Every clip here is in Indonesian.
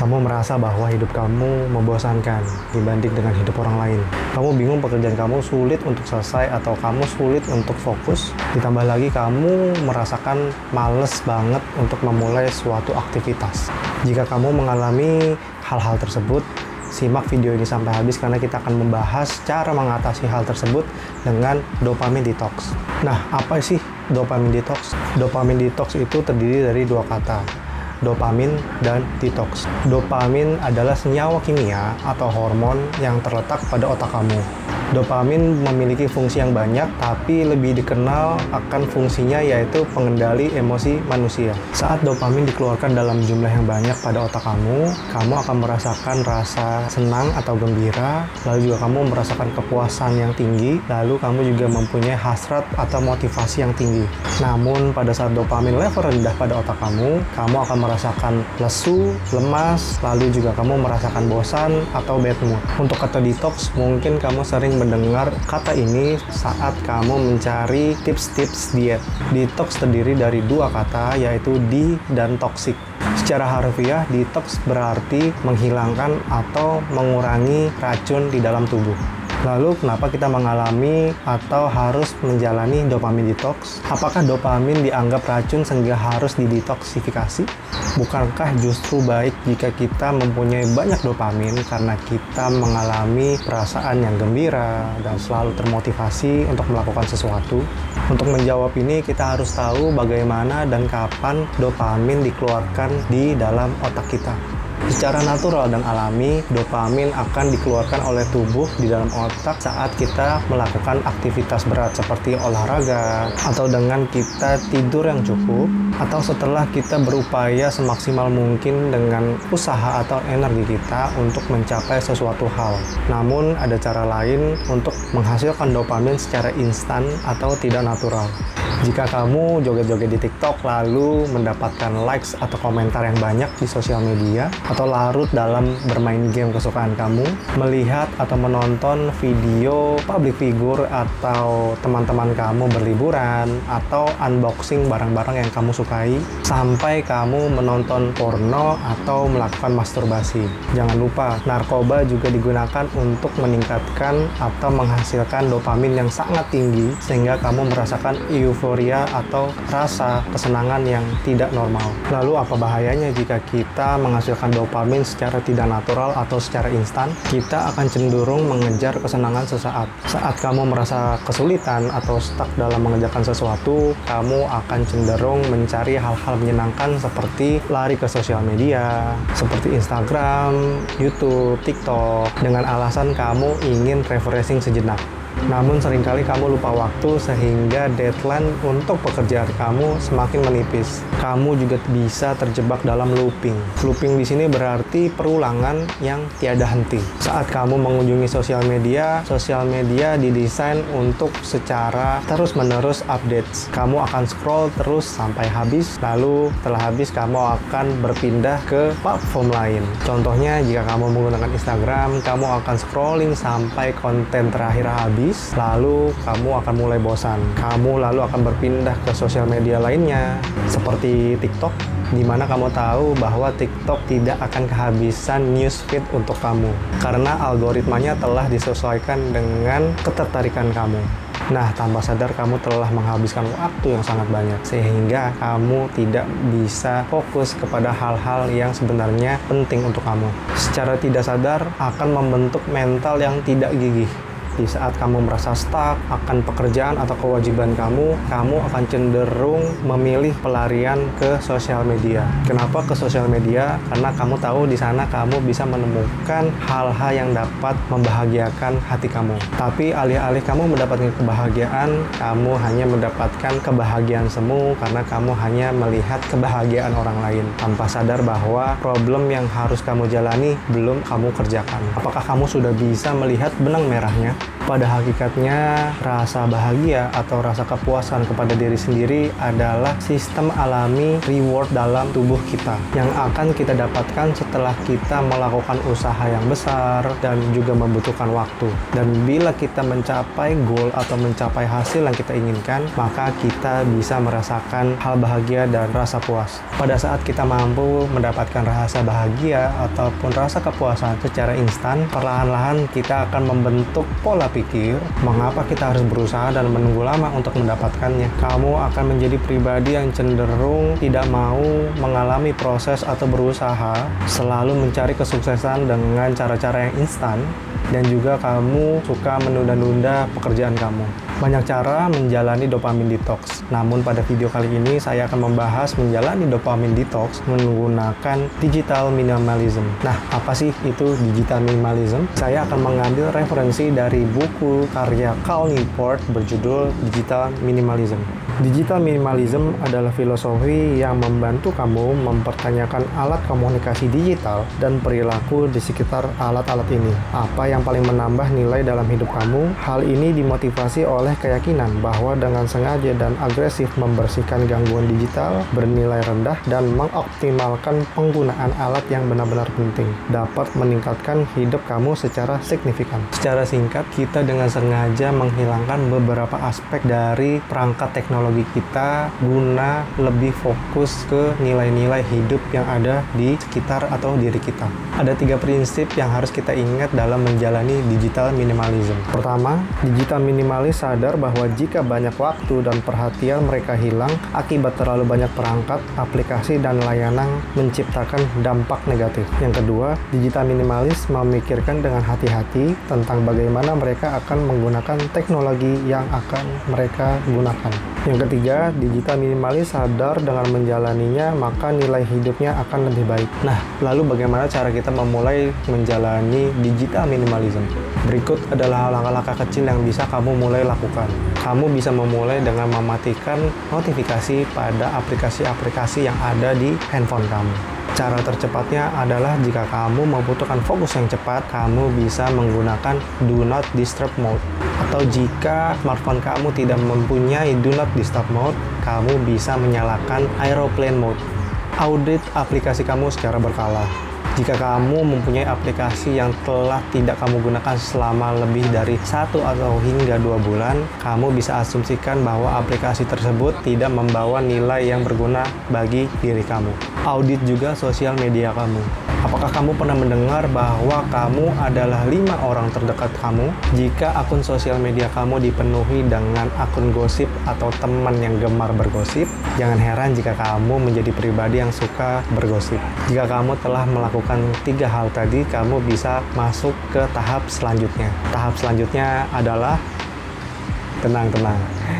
Kamu merasa bahwa hidup kamu membosankan dibanding dengan hidup orang lain. Kamu bingung pekerjaan kamu sulit untuk selesai atau kamu sulit untuk fokus. Ditambah lagi kamu merasakan males banget untuk memulai suatu aktivitas. Jika kamu mengalami hal-hal tersebut, simak video ini sampai habis karena kita akan membahas cara mengatasi hal tersebut dengan dopamine detox. Nah, apa sih dopamine detox? Dopamine detox itu terdiri dari dua kata, dopamin dan detox. Dopamin adalah senyawa kimia atau hormon yang terletak pada otak kamu. Dopamin memiliki fungsi yang banyak, tapi lebih dikenal akan fungsinya yaitu pengendali emosi manusia. Saat dopamin dikeluarkan dalam jumlah yang banyak pada otak kamu akan merasakan rasa senang atau gembira, lalu juga kamu merasakan kepuasan yang tinggi, lalu kamu juga mempunyai hasrat atau motivasi yang tinggi. Namun pada saat dopamin level rendah pada otak kamu akan merasakan lesu, lemas, lalu juga kamu merasakan bosan atau bad mood. Untuk kata detox, mungkin kamu sering mendengar kata ini saat kamu mencari tips-tips diet. Detox terdiri dari dua kata, yaitu di dan toxic. Secara harfiah, detox berarti menghilangkan atau mengurangi racun di dalam tubuh. Lalu kenapa kita mengalami atau harus menjalani dopamine detox? Apakah dopamin dianggap racun sehingga harus didetoksifikasi? Bukankah justru baik jika kita mempunyai banyak dopamin karena kita mengalami perasaan yang gembira dan selalu termotivasi untuk melakukan sesuatu? Untuk menjawab ini, kita harus tahu bagaimana dan kapan dopamin dikeluarkan di dalam otak kita. Secara natural dan alami, dopamin akan dikeluarkan oleh tubuh di dalam otak saat kita melakukan aktivitas berat seperti olahraga, atau dengan kita tidur yang cukup, atau setelah kita berupaya semaksimal mungkin dengan usaha atau energi kita untuk mencapai sesuatu hal. Namun, ada cara lain untuk menghasilkan dopamin secara instan atau tidak natural. Jika kamu joget-joget di TikTok lalu mendapatkan likes atau komentar yang banyak di sosial media, atau larut dalam bermain game kesukaan kamu, melihat atau menonton video public figure atau teman-teman kamu berliburan, atau unboxing barang-barang yang kamu sukai, sampai kamu menonton porno atau melakukan masturbasi. Jangan lupa, narkoba juga digunakan untuk meningkatkan atau menghasilkan dopamin yang sangat tinggi sehingga kamu merasakan euforia atau rasa kesenangan yang tidak normal. Lalu apa bahayanya jika kita menghasilkan dopamin secara tidak natural atau secara instan? Kita akan cenderung mengejar kesenangan sesaat. Saat kamu merasa kesulitan atau stuck dalam mengerjakan sesuatu, kamu akan cenderung mencari hal-hal menyenangkan seperti lari ke sosial media, seperti Instagram, YouTube, TikTok, dengan alasan kamu ingin refreshing sejenak. Namun seringkali kamu lupa waktu sehingga deadline untuk pekerjaan kamu semakin menipis. Kamu juga bisa terjebak dalam looping. Looping di sini berarti perulangan yang tiada henti. Saat kamu mengunjungi sosial media didesain untuk secara terus-menerus updates. Kamu akan scroll terus sampai habis, lalu setelah habis kamu akan berpindah ke platform lain. Contohnya, jika kamu menggunakan Instagram, kamu akan scrolling sampai konten terakhir habis, lalu kamu akan mulai bosan. Kamu lalu akan berpindah ke sosial media lainnya seperti TikTok, di mana kamu tahu bahwa TikTok tidak akan kehabisan newsfeed untuk kamu karena algoritmanya telah disesuaikan dengan ketertarikan kamu. Nah, tanpa sadar kamu telah menghabiskan waktu yang sangat banyak sehingga kamu tidak bisa fokus kepada hal-hal yang sebenarnya penting untuk kamu. Secara tidak sadar akan membentuk mental yang tidak gigih. Di saat kamu merasa stuck akan pekerjaan atau kewajiban kamu akan cenderung memilih pelarian ke sosial media. Kenapa ke sosial media? Karena kamu tahu di sana kamu bisa menemukan hal-hal yang dapat membahagiakan hati kamu. Tapi alih-alih kamu mendapatkan kebahagiaan, kamu hanya mendapatkan kebahagiaan semu karena kamu hanya melihat kebahagiaan orang lain tanpa sadar bahwa problem yang harus kamu jalani belum kamu kerjakan. Apakah kamu sudah bisa melihat benang merahnya? Pada hakikatnya, rasa bahagia atau rasa kepuasan kepada diri sendiri adalah sistem alami reward dalam tubuh kita yang akan kita dapatkan setelah kita melakukan usaha yang besar dan juga membutuhkan waktu. Dan bila kita mencapai goal atau mencapai hasil yang kita inginkan, maka kita bisa merasakan hal bahagia dan rasa puas. Pada saat kita mampu mendapatkan rasa bahagia ataupun rasa kepuasan secara instan, perlahan-lahan kita akan membentuk pola pikir mengapa kita harus berusaha dan menunggu lama untuk mendapatkannya. Kamu akan menjadi pribadi yang cenderung tidak mau mengalami proses atau berusaha, selalu mencari kesuksesan dengan cara-cara yang instan, dan juga kamu suka menunda-nunda pekerjaan kamu. Banyak cara menjalani dopamine detox. Namun pada video kali ini saya akan membahas menjalani dopamine detox menggunakan digital minimalism. Nah, apa sih itu digital minimalism? Saya akan mengambil referensi dari buku karya Cal Newport berjudul Digital Minimalism. Digital minimalism adalah filosofi yang membantu kamu mempertanyakan alat komunikasi digital dan perilaku di sekitar alat-alat ini. Apa yang paling menambah nilai dalam hidup kamu? Hal ini dimotivasi oleh keyakinan bahwa dengan sengaja dan agresif membersihkan gangguan digital bernilai rendah dan mengoptimalkan penggunaan alat yang benar-benar penting dapat meningkatkan hidup kamu secara signifikan. Secara singkat, kita dengan sengaja menghilangkan beberapa aspek dari perangkat teknologi kita guna lebih fokus ke nilai-nilai hidup yang ada di sekitar atau diri kita. Ada 3 prinsip yang harus kita ingat dalam menjalani digital minimalism. Pertama, digital minimalis sadar bahwa jika banyak waktu dan perhatian mereka hilang akibat terlalu banyak perangkat, aplikasi, dan layanan menciptakan dampak negatif. Yang kedua, digital minimalis memikirkan dengan hati-hati tentang bagaimana mereka akan menggunakan teknologi yang akan mereka gunakan. Yang ketiga, digital minimalis sadar dengan menjalaninya maka nilai hidupnya akan lebih baik. Nah, lalu bagaimana cara kita memulai menjalani digital minimalism? Berikut adalah langkah-langkah kecil yang bisa kamu mulai lakukan. Kamu bisa memulai dengan mematikan notifikasi pada aplikasi-aplikasi yang ada di handphone kamu. Cara tercepatnya adalah jika kamu membutuhkan fokus yang cepat, kamu bisa menggunakan Do Not Disturb Mode. Atau jika smartphone kamu tidak mempunyai Do Not Disturb Mode, kamu bisa menyalakan Aeroplane Mode. Audit aplikasi kamu secara berkala. Jika kamu mempunyai aplikasi yang telah tidak kamu gunakan selama lebih dari 1 atau hingga 2 bulan, kamu bisa asumsikan bahwa aplikasi tersebut tidak membawa nilai yang berguna bagi diri kamu. Audit juga sosial media kamu. Apakah kamu pernah mendengar bahwa kamu adalah 5 orang terdekat kamu? Jika akun sosial media kamu dipenuhi dengan akun gosip atau teman yang gemar bergosip, jangan heran jika kamu menjadi pribadi yang suka bergosip. Jika kamu telah melakukan 3 hal tadi, kamu bisa masuk ke tahap selanjutnya. Tahap selanjutnya adalah tenang.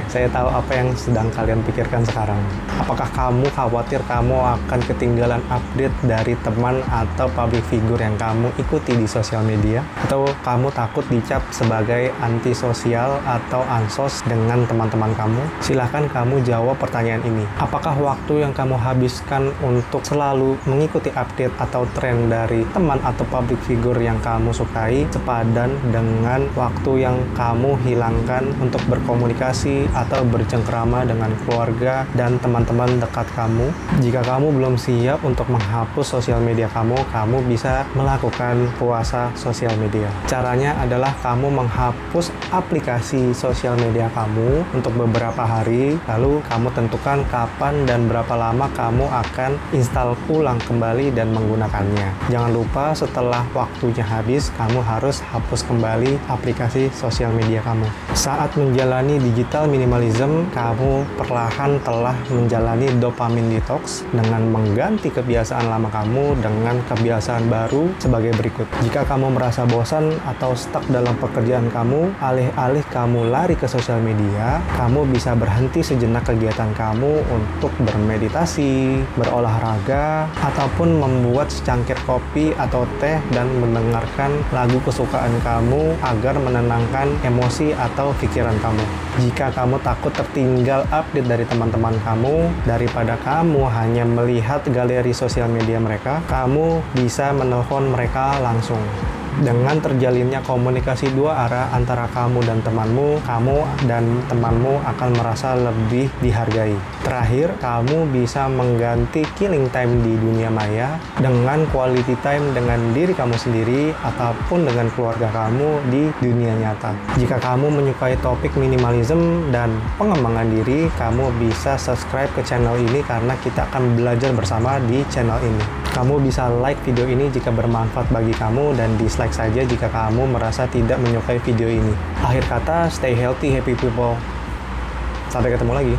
Saya tahu apa yang sedang kalian pikirkan sekarang. Apakah kamu khawatir kamu akan ketinggalan update dari teman atau public figure yang kamu ikuti di sosial media? Atau kamu takut dicap sebagai antisosial atau ansos dengan teman-teman kamu? Silahkan kamu jawab pertanyaan ini. Apakah waktu yang kamu habiskan untuk selalu mengikuti update atau tren dari teman atau public figure yang kamu sukai sepadan dengan waktu yang kamu hilangkan untuk berkomunikasi atau bercengkrama dengan keluarga dan teman-teman dekat kamu? Jika kamu belum siap untuk menghapus sosial media kamu bisa melakukan puasa sosial media. Caranya adalah kamu menghapus aplikasi sosial media kamu untuk beberapa hari, lalu kamu tentukan kapan dan berapa lama kamu akan install ulang kembali dan menggunakannya. Jangan lupa setelah waktunya habis, kamu harus hapus kembali aplikasi sosial media kamu. Saat menjalani digital minimalism, kamu perlahan telah menjalani dopamine detox dengan mengganti kebiasaan lama kamu dengan kebiasaan baru sebagai berikut. Jika kamu merasa bosan atau stuck dalam pekerjaan kamu, alih-alih kamu lari ke sosial media, kamu bisa berhenti sejenak kegiatan kamu untuk bermeditasi, berolahraga, ataupun membuat secangkir kopi atau teh dan mendengarkan lagu kesukaan kamu agar menenangkan emosi atau pikiran kamu. Jika kamu takut tertinggal update dari teman-teman kamu, daripada kamu hanya melihat galeri sosial media mereka, kamu bisa menelpon mereka langsung. Dengan terjalinnya komunikasi dua arah antara kamu dan temanmu, kamu dan temanmu akan merasa lebih dihargai. Terakhir, kamu bisa mengganti killing time di dunia maya dengan quality time dengan diri kamu sendiri ataupun dengan keluarga kamu di dunia nyata. Jika kamu menyukai topik minimalism dan pengembangan diri, kamu bisa subscribe ke channel ini karena kita akan belajar bersama di channel ini. Kamu bisa like video ini jika bermanfaat bagi kamu dan dislike saja jika kamu merasa tidak menyukai video ini. Akhir kata, stay healthy, happy people. Sampai ketemu lagi.